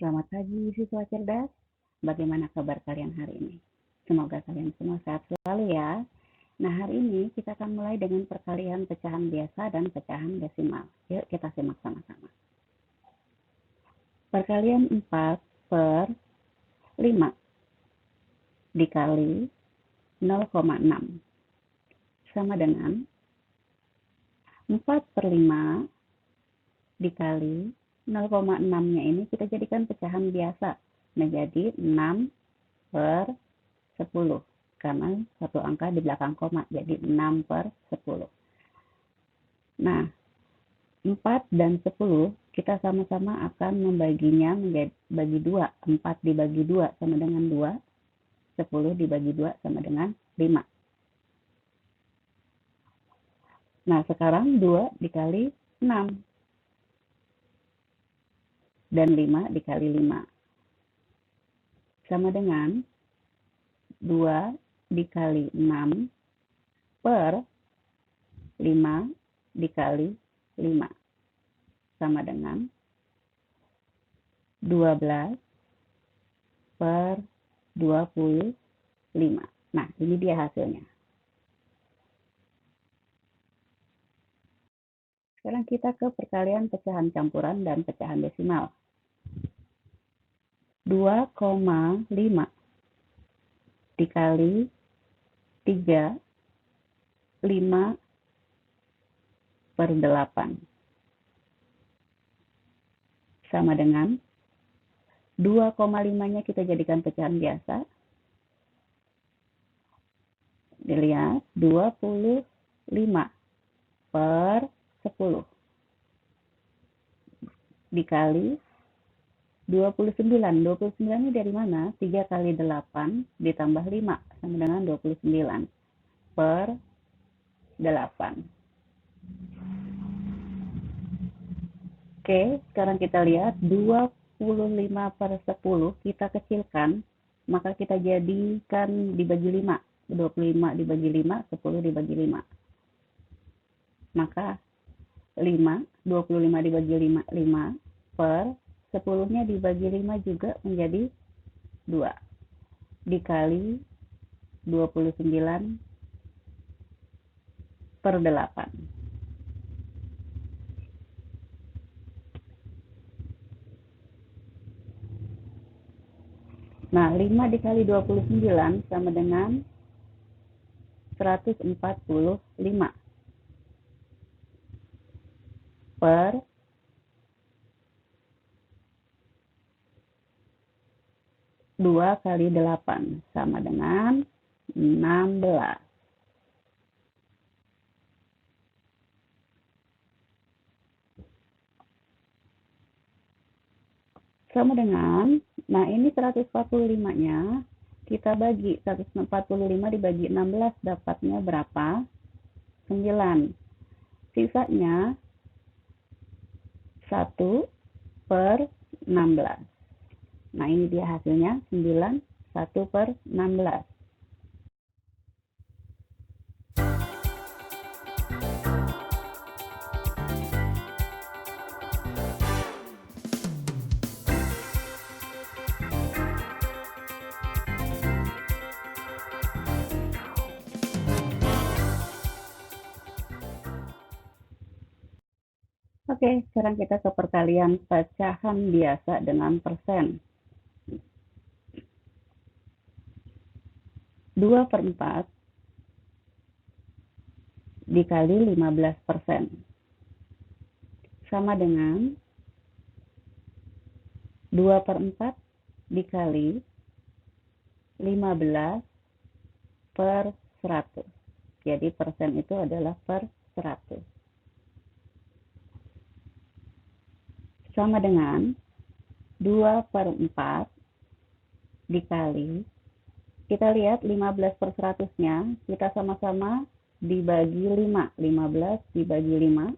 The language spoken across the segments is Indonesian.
Selamat pagi siswa cerdas. Bagaimana kabar kalian hari ini? Semoga kalian semua sehat selalu ya. Nah, hari ini kita akan mulai dengan perkalian pecahan biasa dan pecahan desimal. Yuk kita simak sama-sama. Perkalian 4 per 5 dikali 0,6 sama dengan 4 per 5 dikali 0,6-nya ini kita jadikan pecahan biasa menjadi 6 per 10 karena satu angka di belakang koma, jadi 6 per 10. Nah, 4 dan 10 kita sama-sama akan membaginya menjadi bagi 2. 4 dibagi 2 sama dengan 2, 10 dibagi 2 sama dengan 5. Nah, sekarang 2 dikali 6 dan 5 dikali 5 sama dengan 2 dikali 6 per 5 dikali 5 sama dengan 12 per 25. Nah, ini dia hasilnya. Sekarang kita ke perkalian pecahan campuran dan pecahan desimal. 2,5 dikali 3, 5 per 8 sama dengan 2,5-nya kita jadikan pecahan biasa. Dilihat 25 per 10 dikali 29. 29 ini dari mana? 3 kali 8 ditambah 5 sama dengan 29 per 8. Oke, sekarang kita lihat 25 per 10 kita kecilkan, maka kita jadikan dibagi 5. 25 dibagi 5, 10 dibagi 5. Maka 5, 25 dibagi 5, 5 per 10-nya dibagi 5 juga menjadi 2 dikali 29 per 8. Nah, 5 dikali 29 sama dengan 145 per 2 kali 8 sama dengan 16. Sama dengan, nah ini 145-nya kita bagi, 145 dibagi 16 dapatnya berapa? 9. Sisanya 1 per 16. Nah, ini dia hasilnya 9, 1 per 16. Oke, sekarang kita ke perkalian pecahan biasa dengan persen. 2 per 4 dikali 15% sama dengan 2 per 4 dikali 15 per 100. Jadi persen itu adalah per 100. Sama dengan 2 per 4 dikali, kita lihat 15 per 100-nya, kita sama-sama dibagi 5. 15 dibagi 5,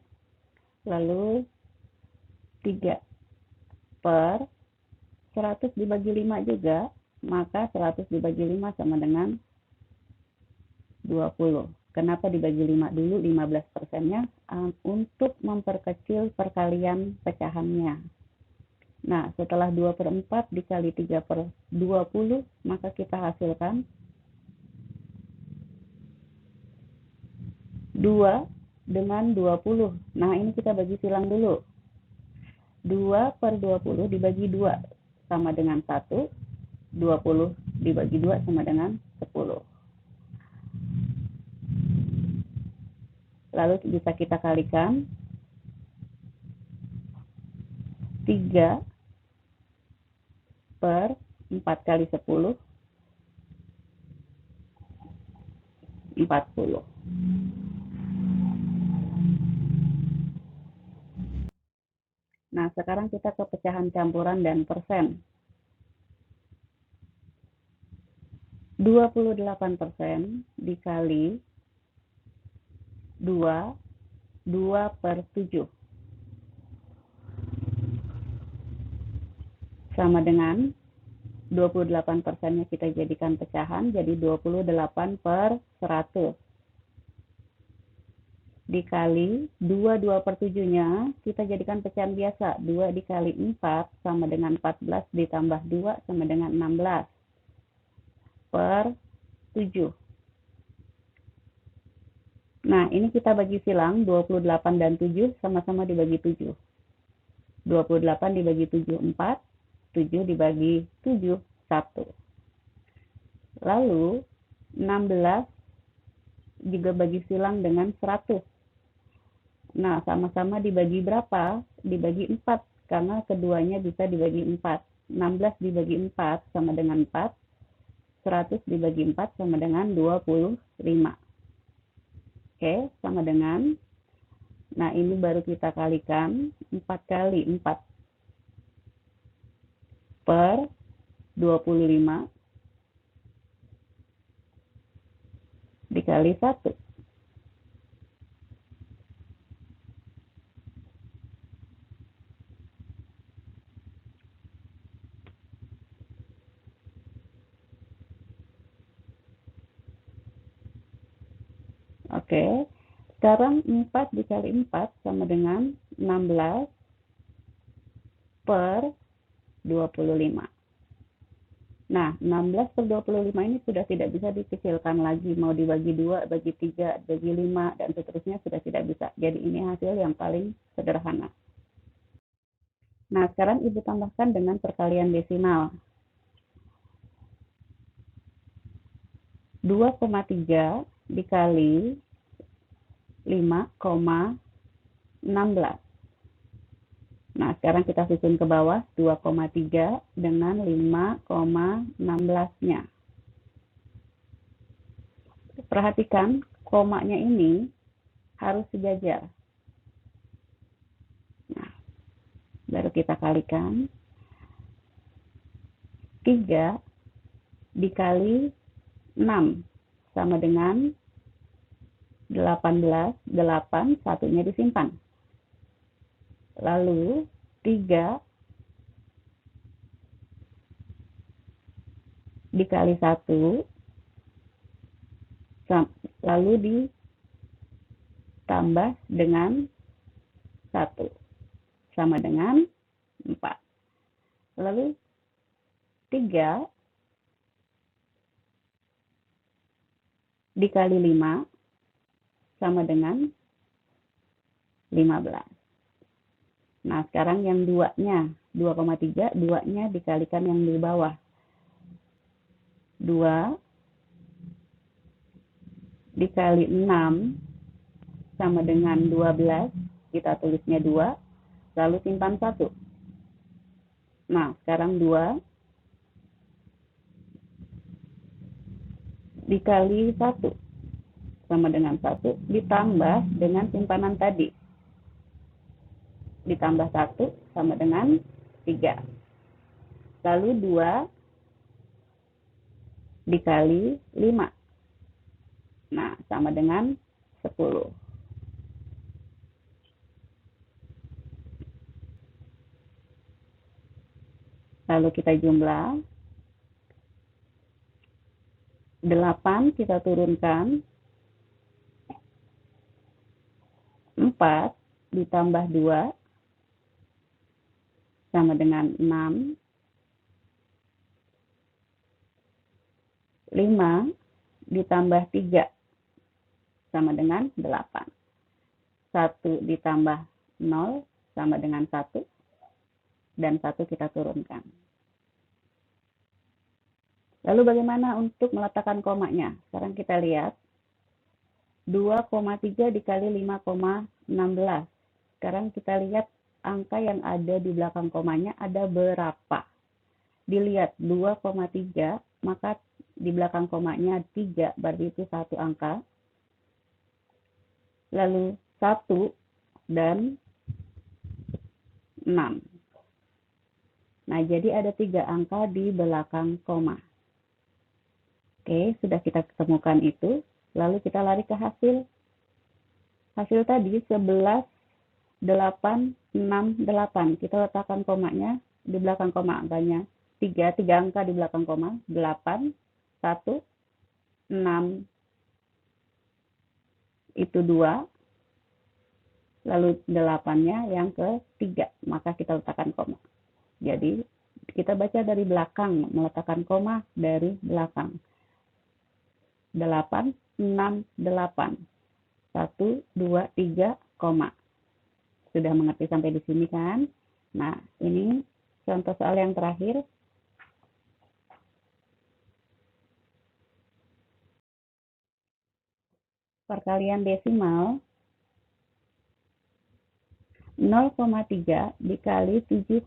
lalu 3 per 100 dibagi 5 juga, maka 100 dibagi 5 sama dengan 20. Kenapa dibagi 5 dulu 15%-nya? Untuk memperkecil perkalian pecahannya. Nah, setelah 2/4 dikali 3/20, maka kita hasilkan 2 dengan 20. Nah, ini kita bagi silang dulu. 2/20 dibagi 2 sama dengan 1. 20 dibagi 2 sama dengan 10. Lalu bisa kita kalikan. 3 per 4 kali 10, 40. Nah, sekarang kita ke pecahan campuran dan persen. 28% dikali 2, 2/7. Sama dengan 28%-nya kita jadikan pecahan, jadi 28/100. Dikali 2/7-nya kita jadikan pecahan biasa. 2 dikali 4 sama dengan 14 ditambah 2 sama dengan 16/7. Nah, ini kita bagi silang, 28 dan 7 sama-sama dibagi 7. 28 dibagi 7, 4. 7 dibagi 7, 1. Lalu, 16 juga bagi silang dengan 100. Nah, sama-sama dibagi berapa? Dibagi 4, karena keduanya bisa dibagi 4. 16 dibagi 4 sama dengan 4. 100 dibagi 4 sama dengan 25. Oke, sama dengan. Nah, ini baru kita kalikan. 4 kali 4 per 25 dikali 1. Oke, sekarang 4 dikali 4 sama dengan 16 per 25. Nah, 16/25 ini sudah tidak bisa dikecilkan lagi. Mau dibagi 2, bagi 3, bagi 5, dan seterusnya sudah tidak bisa. Jadi ini hasil yang paling sederhana. Nah, sekarang Ibu tambahkan dengan perkalian desimal. 2,3 dikali 5,16. Nah, sekarang kita susun ke bawah 2,3 dengan 5,16-nya. Perhatikan, komanya ini harus sejajar. Nah, baru kita kalikan. 3 dikali 6 sama dengan 18, 8, satunya disimpan. Lalu 3 dikali 1, lalu ditambah dengan 1, sama dengan 4. Lalu 3 dikali 5 sama dengan 15. Nah, sekarang yang 2-nya, 2,3, 2-nya dikalikan yang di bawah. 2 dikali 6 sama dengan 12, kita tulisnya 2, lalu simpan 1. Nah, sekarang 2 dikali 1 sama dengan 1, ditambah dengan simpanan tadi. Ditambah 1 sama dengan 3. Lalu 2 dikali 5. Nah, sama dengan 10. Lalu kita jumlah. 8 kita turunkan. 4 ditambah 2 sama dengan 6. 5 ditambah 3 sama dengan 8. 1 ditambah 0 sama dengan 1. Dan 1 kita turunkan. Lalu bagaimana untuk meletakkan komanya? Sekarang kita lihat. 2,3 dikali 5,16. Sekarang kita lihat angka yang ada di belakang komanya ada berapa. Dilihat 2,3, maka di belakang komanya 3, berarti itu satu angka. Lalu 1 dan 6. Nah, jadi ada 3 angka di belakang koma. Oke, sudah kita ketemukan itu. Lalu kita lari ke hasil. Hasil tadi 11, 8, 6, 8. Kita letakkan komanya di belakang koma angkanya. 3 angka di belakang koma. 8, 1, 6, itu 2. Lalu 8-nya yang ke-3. Maka kita letakkan koma. Jadi kita baca dari belakang, meletakkan koma dari belakang. 8, 6, 8. 1, 2, 3, koma. Sudah mengerti sampai di sini kan? Nah, ini contoh soal yang terakhir. Perkalian desimal 0,3 dikali 7,5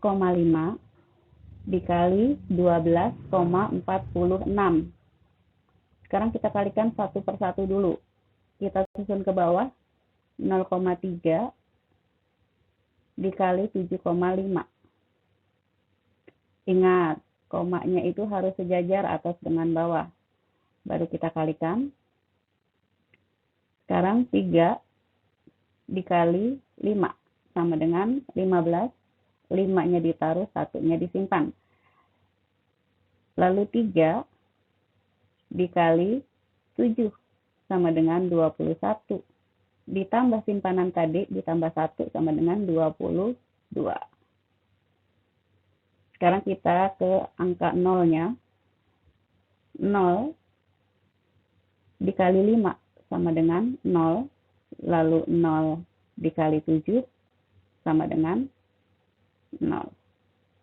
dikali 12,46. Sekarang kita kalikan satu persatu dulu. Kita susun ke bawah. 0,3 dikali 7,5. Ingat, komanya itu harus sejajar atas dengan bawah. Baru kita kalikan. Sekarang 3 dikali 5 sama dengan 15. 5-nya ditaruh, 1-nya disimpan. Lalu 3 dikali 7 sama dengan 21. Ditambah simpanan tadi, ditambah 1 sama dengan 22. Sekarang kita ke angka 0-nya. 0 dikali 5 sama dengan 0. Lalu 0 dikali 7 sama dengan 0.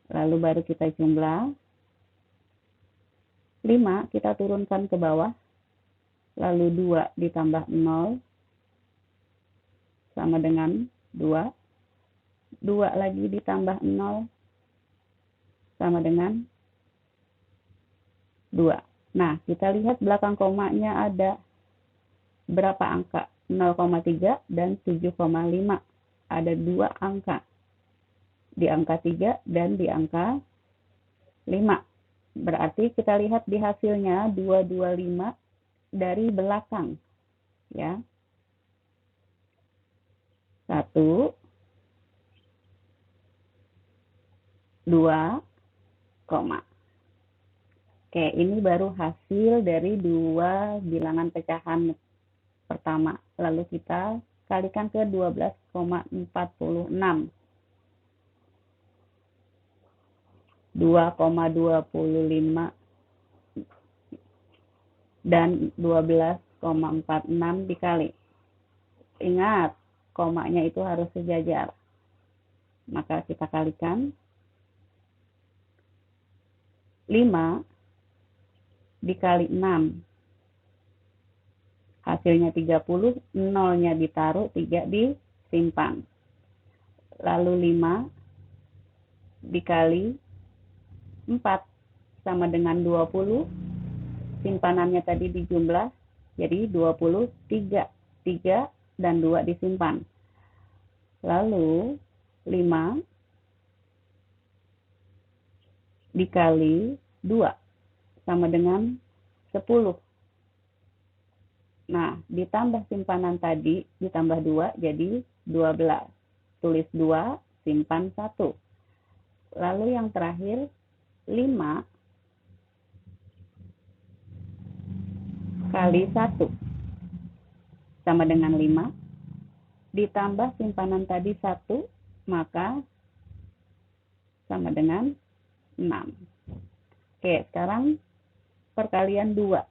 Lalu baru kita jumlah. 5 kita turunkan ke bawah. Lalu 2 ditambah 0 sama dengan 2. 2 lagi ditambah 0 sama dengan 2. Nah, kita lihat belakang komanya ada berapa angka? 0,3 dan 7,5. Ada 2 angka. Di angka 3 dan di angka 5. Berarti kita lihat di hasilnya 225 dari belakang. Ya. 1, 2, koma. Oke, ini baru hasil dari 2 bilangan pecahan pertama. Lalu kita kalikan ke 12,46. 2,25 dan 12,46 dikali. Ingat, komanya itu harus sejajar. Maka kita kalikan. 5 dikali 6. Hasilnya 30, 0-nya ditaruh, 3 disimpan. Lalu 5 dikali 4 sama dengan 20. Simpanannya tadi dijumlah, jadi 23. 3 dan 2 disimpan. Lalu 5 dikali 2 sama dengan 10. Nah, ditambah simpanan tadi, ditambah 2, jadi 12. Tulis 2, simpan 1. Lalu yang terakhir, 5 kali 1 sama dengan 5. Ditambah simpanan tadi 1, maka sama dengan 6. Oke, sekarang perkalian 2.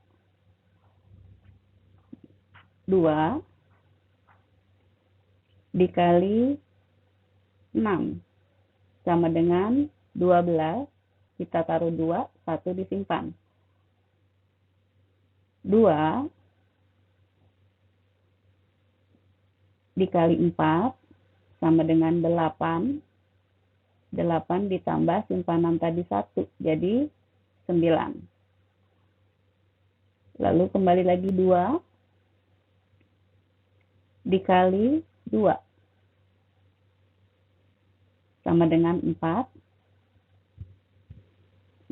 2 dikali 6 sama dengan 12. Kita taruh 2, 1 disimpan. 2 dikali 4 sama dengan 8. 8 ditambah simpanan tadi 1, jadi 9. Lalu kembali lagi 2 dikali 2 sama dengan 4.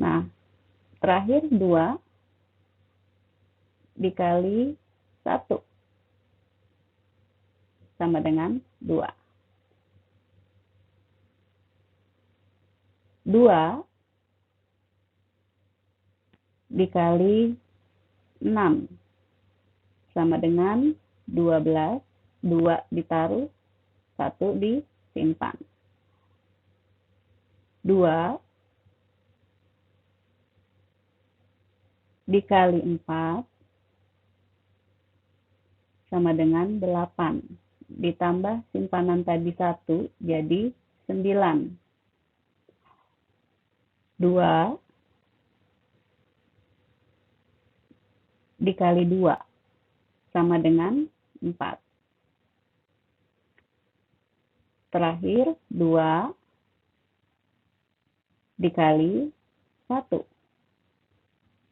Nah, terakhir 2 dikali 1 sama dengan 2. 2 dikali 6 sama dengan 12. 2 ditaruh, 1 disimpan. 2 dikali 4 sama dengan 8. Ditambah simpanan tadi 1, jadi 9. 2 dikali 2 sama dengan 4. Terakhir 2 dikali 1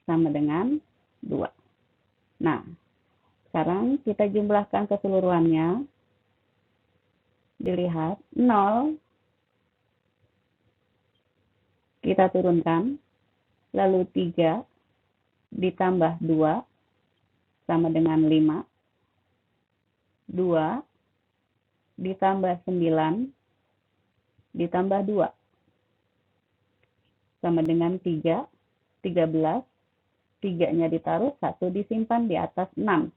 sama dengan 2. Nah, sekarang kita jumlahkan keseluruhannya. Dilihat 0 kita turunkan, lalu 3 ditambah 2 sama dengan 5. 2 ditambah 9 ditambah 2 sama dengan 3. 13. 3-nya ditaruh, 1 disimpan di atas 6.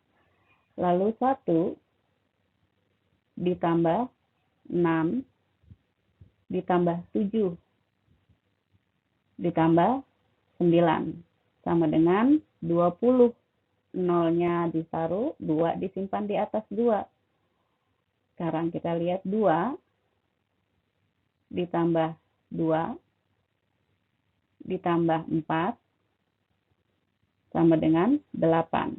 Lalu 1 ditambah 6 ditambah 7 ditambah 9 sama dengan 20. 0-nya ditaruh, 2 disimpan di atas 2. Sekarang kita lihat 2 ditambah 2 ditambah 4 sama dengan 8.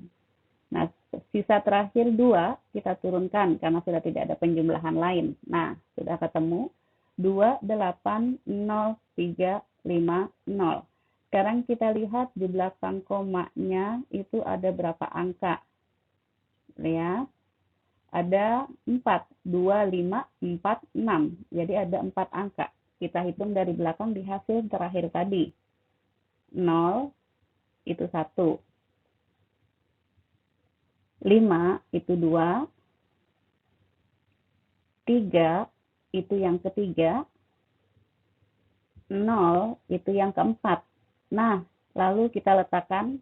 Nah, sisa terakhir 2 kita turunkan karena sudah tidak ada penjumlahan lain. Nah, sudah ketemu 2, 8, 0, 3, 5, 0. Sekarang kita lihat di belakang komanya itu ada berapa angka. Lihat, ada 4, 2, 5, 4, 6. Jadi ada 4 angka. Kita hitung dari belakang di hasil terakhir tadi. 0 itu 1. 5 itu 2. 3 itu yang ketiga. 0 itu yang keempat. Nah, lalu kita letakkan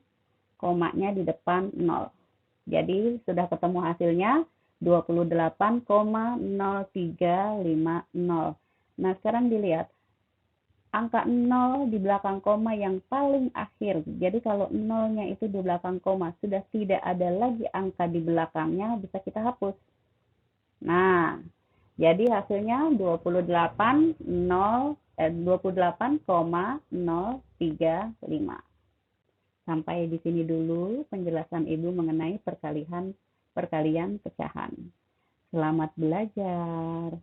komanya di depan 0. Jadi sudah ketemu hasilnya 28,0350. Nah, sekarang dilihat angka 0 di belakang koma yang paling akhir. Jadi kalau 0-nya itu di belakang koma sudah tidak ada lagi angka di belakangnya, bisa kita hapus. Nah, jadi hasilnya 28,035. Sampai di sini dulu penjelasan Ibu mengenai perkalian pecahan. Selamat belajar.